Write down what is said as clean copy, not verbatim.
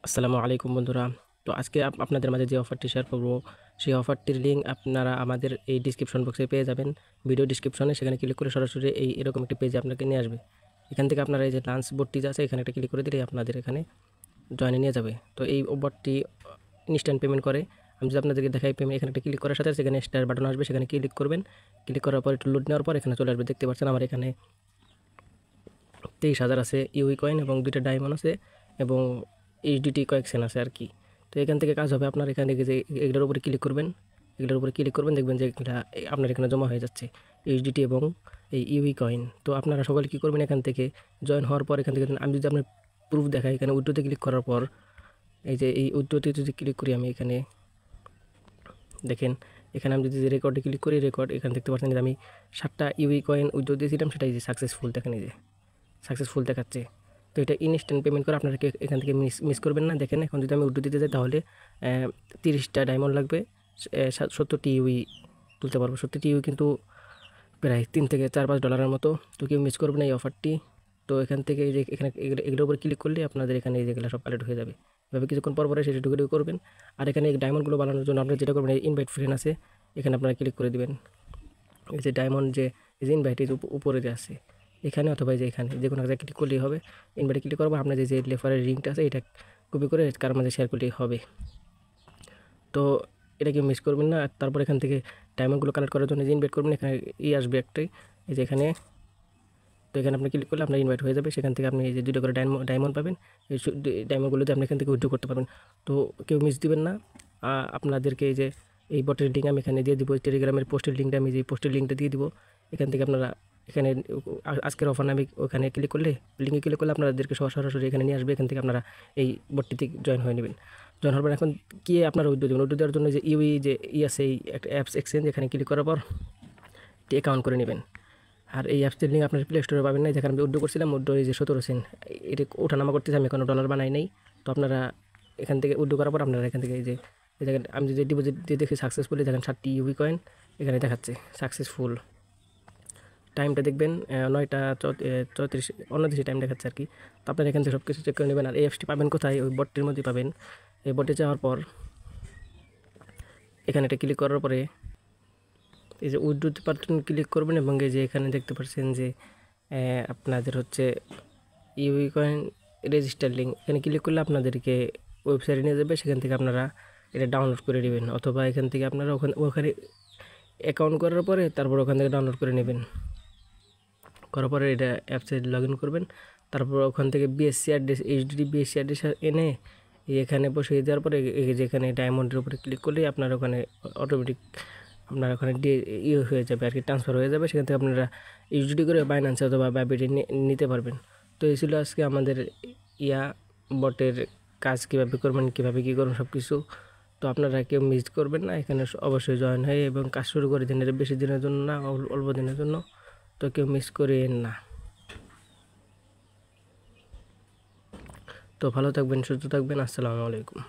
আসসালামু আলাইকুম বন্ধুরা। তো আজকে আপনাদের মাঝে যে অফারটি শেয়ার করব, সেই অফারটির লিঙ্ক আপনারা আমাদের এই ডিসক্রিপশন বক্সে পেয়ে যাবেন। ভিডিও ডিসক্রিপশনে সেখানে ক্লিক করে সরাসরি এরকম একটি পেজে আপনাকে নিয়ে আসবে। এখান থেকে আপনারা এই যে লাঞ্চ বোটটি আছে এখানে একটা ক্লিক করে দিলেই আপনাদের এখানে জয়েনে নিয়ে যাবে। তো এই বোটটি ইনস্ট্যান্ট পেমেন্ট করে। আমি যদি আপনাদেরকে দেখাই, পেমেন্ট এখানে একটা ক্লিক করার সাথে সেখানে স্টার বাটন আসবে, সেখানে ক্লিক করবেন। ক্লিক করার পর একটু লোড নেওয়ার পর এখানে চলে আসবে। দেখতে পাচ্ছেন আমার এখানে 23,000 আছে ইউই কয়েন এবং 2টা ডায়মন্ড আছে এবং এইচডিটি কয়েকশন আছে আর কি। তো এখান থেকে কাজ হবে, আপনার এখানে যে এগুলোর উপরে ক্লিক করবেন, এগুলোর উপরে ক্লিক করবেন, দেখবেন যে এটা আপনার এখানে জমা হয়ে যাচ্ছে এইচডিটি এবং এই ইউই কয়েন। তো আপনারা সকলে কী করবেন, এখান থেকে জয়েন হওয়ার পর এখান থেকে আমি যদি আপনার প্রুফ দেখাই, এখানে উইথড্রোতে ক্লিক করার পর এই যে এই উইথড্রোতে যদি ক্লিক করি আমি এখানে দেখেন, এখানে আমি যদি রেকর্ডে ক্লিক করি, রেকর্ড এখানে দেখতে পাচ্ছেন যে আমি 7টা ইউই কয়েন উইথড্রো দিয়েছিলাম, সেটাই যে সাকসেসফুল দেখেন, এই যে সাকসেসফুল দেখাচ্ছে। তো এটা ইনস্ট্যান্ট পেমেন্ট করে আপনারা এখান থেকে মিস করবেন না। দেখেন এখন যদি আমি উইথড্রো দিতে যাই তাহলে 30টা ডায়মন্ড লাগবে, 70টি ইউই তুলতে পারবো। 70টি ইউই কিন্তু প্রায় $3 থেকে $4-5 মতো। তো কেউ মিস করবেন এই অফারটি। তো এখান থেকে এই যে এখানে এগুলোর উপর ক্লিক করলে আপনাদের এখানে এই যেগুলো সব কালেক্ট হয়ে যাবে। এভাবে কিছুক্ষণ পর পরে সেটা ঢুকে করবেন। আর এখানে এই ডায়মন্ডগুলো বানানোর জন্য আপনারা যেটা করবেন, ইনভাইট ফ্রেন্ড আছে এখানে আপনারা ক্লিক করে দেবেন। এই যে ডায়মন্ড যে ইনভাইট উপরে যে আছে এখানে, অথবা যে এখানে যে কোনো জায়গায় ক্লিক করলেই হবে। ইনভাইটে ক্লিক করবো, আপনার যে লেফারের লিঙ্কটা আছে এটা কপি করে কার মাঝে শেয়ার করলেই হবে। তো এটা কেউ মিস করবেন না। আর তারপর এখান থেকে ডায়মন্ডগুলো কালেক্ট করার জন্য যে ইনভাইট করবেন, এখানে আসবে একটাই, এই যে এখানে। তো এখানে আপনি ক্লিক করলে আপনার ইনভাইট হয়ে যাবে। সেখান থেকে আপনি এই যে 2টা করে ডায়মন্ড পাবেন। এই ডায়মন্ডগুলো দিয়ে আপনি এখান থেকে উইথড্র করতে পারবেন। তো কেউ মিস দিবেন না। আপনাদেরকে এই যে এই বটের লিঙ্ক আমি এখানে দিয়ে দিব, টেলিগ্রামের পোস্টের লিঙ্কটা আমি যে পোস্টের লিঙ্কটা দিয়ে দিব। এখান থেকে আপনারা এখানে আজকের অফার নামে ওখানে ক্লিক করলে, লিঙ্কে ক্লিক করলে আপনাদেরকে সরাসরি এখানে নিয়ে আসবে। এখান থেকে আপনারা এই বটটিতে জয়েন হয়ে নেবেন। জয়েন হবেন। এখন কি আপনারা উইথড্র দেবেন, উইথড্র দেওয়ার জন্য যে ইউই যে আছে এই একটা অ্যাপস এক্সচেঞ্জ, এখানে ক্লিক করার পর অ্যাকাউন্ট করে নেবেন। আর এই অ্যাপসটির লিঙ্ক আপনার প্লে স্টোরে পাবেন না। যেখানে আমি উইথড্র করছিলাম, উইথড্র এই যে 17 সেন্ট এটা ওঠানামা করতেছে, আমি কোনো ডলার বানাই নাই। তো আপনারা এখান থেকে উইথড্র করার পর আপনারা এখান থেকে এই যে দেখেন, আমি যদি ডিপোজিট দিয়ে দেখি সাকসেসফুলি, দেখেন 7টি ইউই কয়েন এখানে দেখাচ্ছে সাকসেসফুল। টাইমটা দেখবেন 9টা 34 অন্য দেশে টাইম দেখাচ্ছে আর কি। তো আপনারা এখান থেকে সব কিছু চেক করে নেবেন। আর এই অ্যাপসটি পাবেন কোথায়, ওই বটটির মধ্যে পাবেন। এই বটে যাওয়ার পর এখানে এটা ক্লিক করার পরে এই যে উইথড্র বাটন ক্লিক করবেন এবং এই যে এখানে দেখতে পাচ্ছেন যে আপনাদের হচ্ছে ইউই কয়েন রেজিস্টার লিঙ্ক, এখানে ক্লিক করলে আপনাদেরকে ওয়েবসাইটে নিয়ে যাবে। সেখান থেকে আপনারা এটা ডাউনলোড করে নেবেন, অথবা এখান থেকে আপনারা ওখানে অ্যাকাউন্ট করার পরে তারপর ওখান থেকে ডাউনলোড করে নেবেন। করার পরে এটা অ্যাপসে লগ ইন করবেন। তারপর ওখান থেকে BSc address, HD BSc address এনে এখানে বসিয়ে দেওয়ার পরে যেখানে ডায়মন্ডের উপরে ক্লিক করলেই আপনার ওখানে অটোমেটিক আপনার ওখানে হয়ে যাবে আর কি, ট্রান্সফার হয়ে যাবে। সেখান থেকে আপনারা ইউজিডি করে বাইন্যান্সে অথবা বাইবিটে নিতে পারবেন। তো এই ছিল আজকে আমাদের বটের কাজ, কীভাবে করবেন, কীভাবে কী করবেন সব কিছু। তো আপনারা কেউ মিস করবেন না, এখানে অবশ্যই জয়েন হয়ে এবং কাজ শুরু করে দিন। এটা বেশি দিনের জন্য না, অল্প দিনের জন্য। তো কেউ মিস করেন না। তো ভালো থাকবেন, সুস্থ থাকবেন। আসসালামু আলাইকুম।